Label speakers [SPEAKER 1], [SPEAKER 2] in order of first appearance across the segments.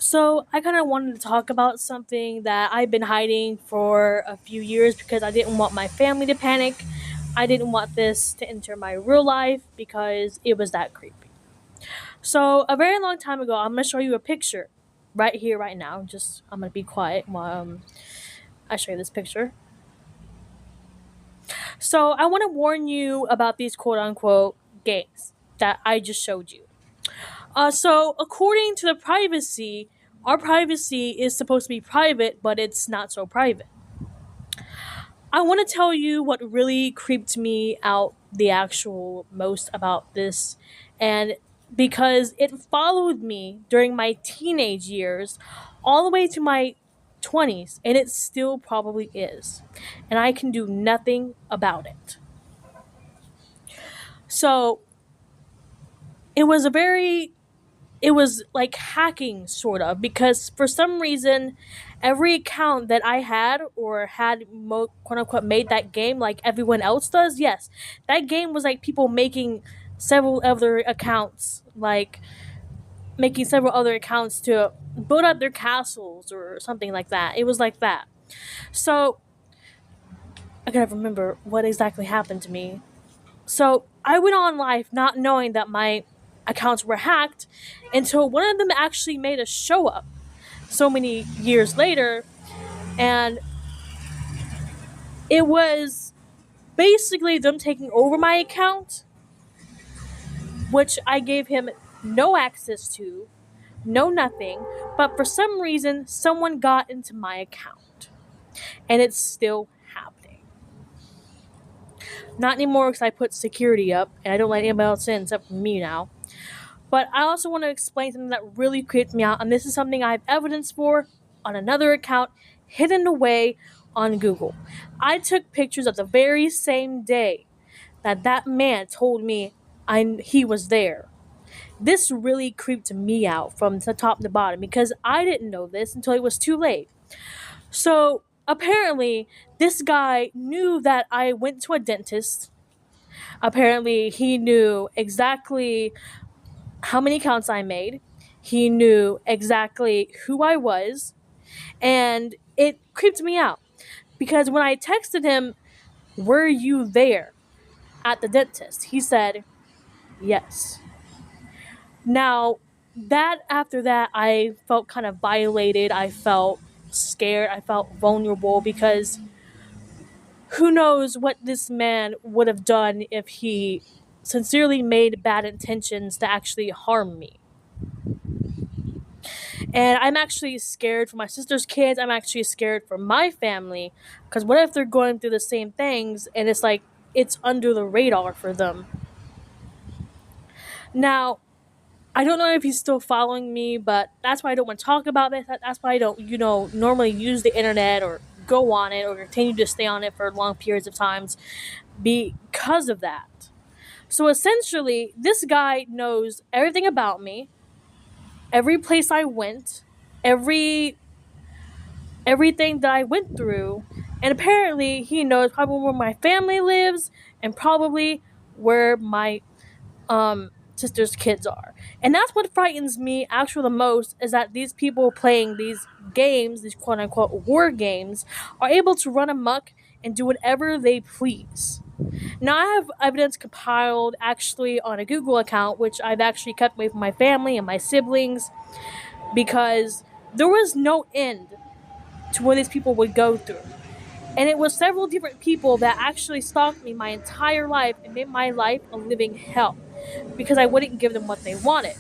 [SPEAKER 1] So I kind of wanted to talk about something that I've been hiding for a few years because I didn't want my family to panic. I didn't want this to enter my real life because it was that creepy. So a very long time ago, I'm gonna show you a picture right here, right now. Just I'm gonna be quiet while I show you this picture. So I want to warn you about these quote unquote games that I just showed you. So according to the privacy, our privacy is supposed to be private, but it's not so private. I want to tell you what really creeped me out the actual most about this, and because it followed me during my teenage years all the way to my 20s, and it still probably is. And I can do nothing about it. So it was a very it was like hacking sort of, because for some reason every account that I had or had quote unquote made that game like everyone else does. Yes, that game was like people making several other accounts, like making several other accounts to build up their castles or something like that. It was like that. So I gotta remember what exactly happened to me. So I went on live not knowing that my accounts were hacked until one of them actually made a show up so many years later, and it was basically them taking over my account, which I gave him no access to, no nothing, but for some reason someone got into my account, and it's still happening. Not anymore because I put security up and I don't let anybody else in except for me now. But I also want to explain something that really creeped me out, and this is something I have evidence for on another account hidden away on Google. I took pictures of the very same day that man told me he was there. This really creeped me out from the top to bottom because I didn't know this until it was too late. So apparently, this guy knew that I went to a dentist. Apparently, he knew exactly how many counts I made. He knew exactly who I was, and it creeped me out because when I texted him, "Were you there at the dentist?" he said, "Yes." Now, that after that, I felt kind of violated. I felt scared. I felt vulnerable because who knows what this man would have done if he sincerely made bad intentions to actually harm me. And I'm actually scared for my sister's kids. I'm actually scared for my family. Because what if they're going through the same things and it's like it's under the radar for them? Now, I don't know if he's still following me, but that's why I don't want to talk about this. That's why I don't, normally use the internet or go on it or continue to stay on it for long periods of times because of that. So essentially, this guy knows everything about me, every place I went, everything that I went through, and apparently he knows probably where my family lives and probably where my sister's kids are. And that's what frightens me actually the most, is that these people playing these games, these quote unquote war games, are able to run amok and do whatever they please. Now I have evidence compiled actually on a Google account, which I've actually kept away from my family and my siblings because there was no end to what these people would go through. And it was several different people that actually stalked me my entire life and made my life a living hell because I wouldn't give them what they wanted.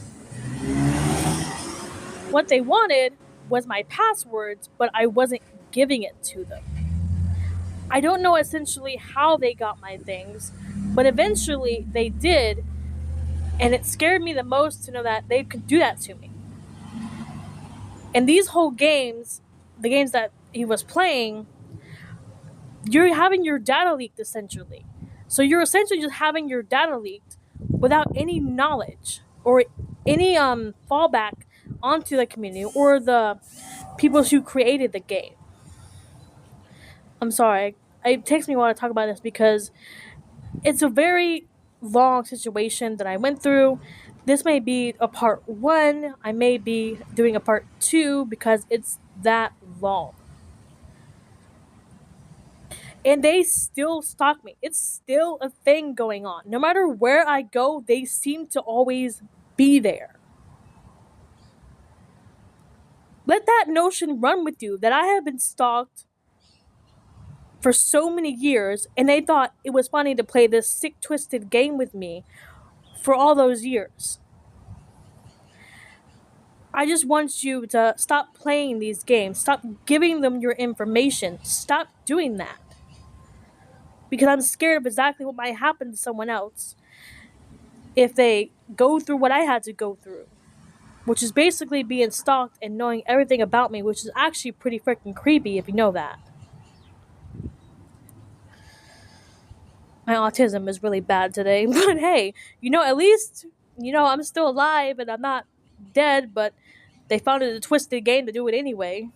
[SPEAKER 1] What they wanted was my passwords, but I wasn't giving it to them. I don't know essentially how they got my things, but eventually they did, and it scared me the most to know that they could do that to me. And these whole games, the games that he was playing, you're having your data leaked essentially. So you're essentially just having your data leaked without any knowledge or any fallback onto the community or the people who created the game. I'm sorry. It takes me a while to talk about this because it's a very long situation that I went through This may be a part one. I may be doing a part two because it's that long. And they still stalk me. It's still a thing going on. No matter where I go, they seem to always be there. Let that notion run with you that I have been stalked for so many years, and they thought it was funny to play this sick, twisted game with me for all those years. I just want you to stop playing these games. Stop giving them your information. Stop doing that. Because I'm scared of exactly what might happen to someone else if they go through what I had to go through, which is basically being stalked and knowing everything about me, which is actually pretty freaking creepy if you know that. My autism is really bad today, but hey, at least, I'm still alive and I'm not dead, but they found it a twisted game to do it anyway.